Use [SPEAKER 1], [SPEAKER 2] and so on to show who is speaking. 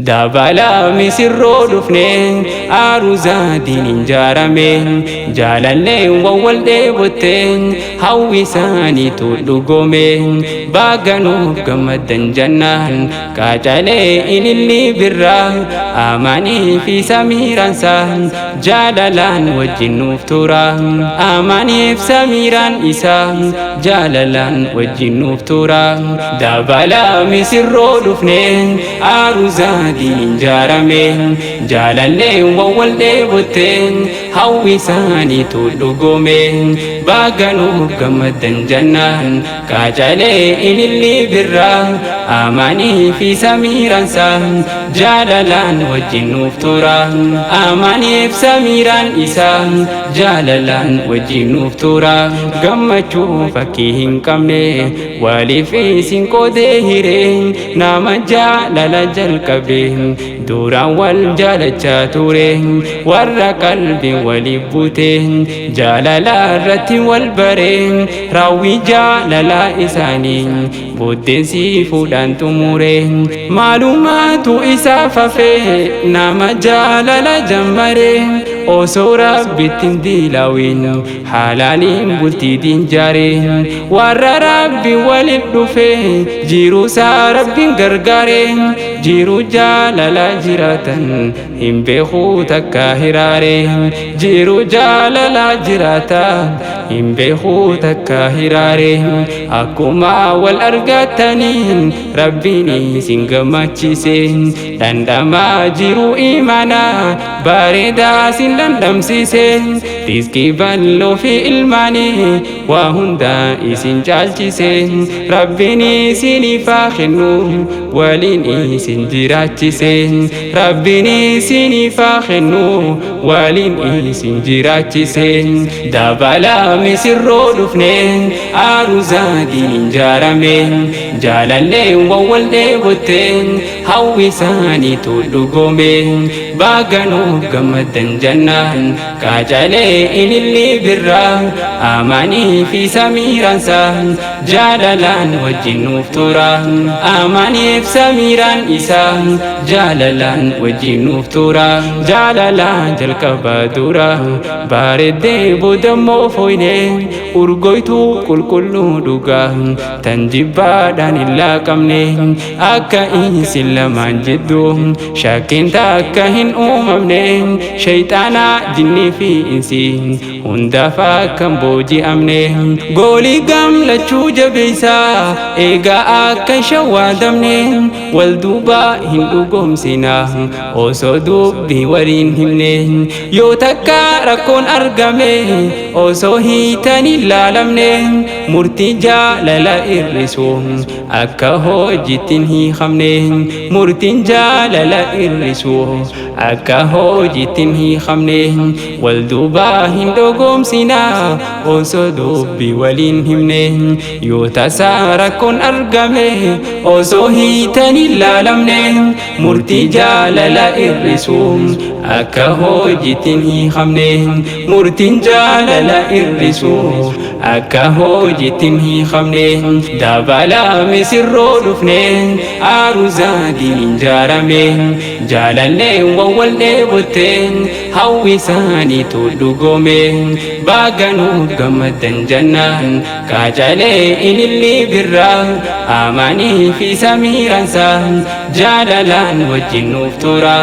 [SPEAKER 1] Dabala misirroo dhufnee aaruzaa diiniin jaarameen jaalalleen wal dheeboteen hawwi isaaniitu dhugoomeen baaganuuf gammaddan jannaan qaacalee ililli birraa amanii fi samiiraansaa jaalalaan wajjin nuuf tura amaniif samiiraan isaa jaalalaan wajjin nuuf tura. Dabala misirroo dhufnee aaruzaa diiniin jaarameen jaalalleen wal dheeboteen hawwi isaaniitu dhugoomeen baaganuuf gammaddan jannaan qaacalee ililli birraa amanii fi samiiraansaa jaalalaan wajjin nuuf tura amaniif samiiraan isaa jaalalaan wajjin nuuf tura. Gammachuu fakkii hin qabne waliif isin qoodee hireen nama jaalala jalqabe duraan wal jaalachaa ture warra qalbii waliif buute jaalala irratti wal bare raawwii jaalala isaanii booddeessi fuudhaan xumure maalumaatu isaaf hafe nama jaalala jammare osoo rabbittiin diilawin halaaliin bultiitiin jaare warra rabbi waliif dhufe jiruusaa rabbiin gargaare jiru jaalala jiraatan hin beekuu takka hiraare jiru jaalala jiraatan hin beekuu takka hiraare akkuma wal argataniin rabbiin isin gammachiise dhandhamaa jiru imaana bareedaa isin dhandhamsiise rizqii bal'oo fi ilmaanii waa hunda isin caalchise rabbiin isiniif haa kennu waliin isin jiraachise rabbiin isiniif haa kennu waliin isin jiraachise. Dabala misirroo dhufnee aaruzaa diiniin jaarameen jaalalleen wal dheeboteen hawwi isaaniitu dhugoomeen baaganuuf gammaddan jannaan qaacalee ililli birraa amanii fi samiiraansaa jaalalaan wajjin nuuf tura amaniif samiiraan isaa jaalalaan wajjin nuuf tura. Jaalalaan jalqabaa dura bareeddee boodammoo fooynee urgoytuu qulqulluu dhugaa tan jibbaadhaan hin laaqamne akka isin lamaan jidduu shakkiin takka hin uumamne shayxaanaa jinnii fi insi hundaaf akkan booji'amne goolii gamlachuu jabeessaa eegaa akka shawwaadamne wal duuba hin dhugoomsina osoo dubbii waliin himne yoo takka rakkoon argame osoo hiitan hin laalamne murtii jaalala irrisu akka hojiitiin hiikamne murtiin jaalala irrisu akka hojiitiin hiikamne wal duuba hin dhugoomsina osoo dubbii waliin himne yoo tasaa rakkoon argame osoo hiitan hin laalamne murtii jaalala irrisu akka hojiitiin hiikamne murtiin jaalala irrisu akka hojiitiin hiikamne. Dabala misirroo dhufnee aaruzaa diiniin jaarameen jaalalleen wal dheeboteen hawwi isaaniitu dhugoomeen baaganuuf gammaddan jannaan qaacalee ililli birraa amanii fi samiiraansaa jaalalaan wajjin nuuf tura.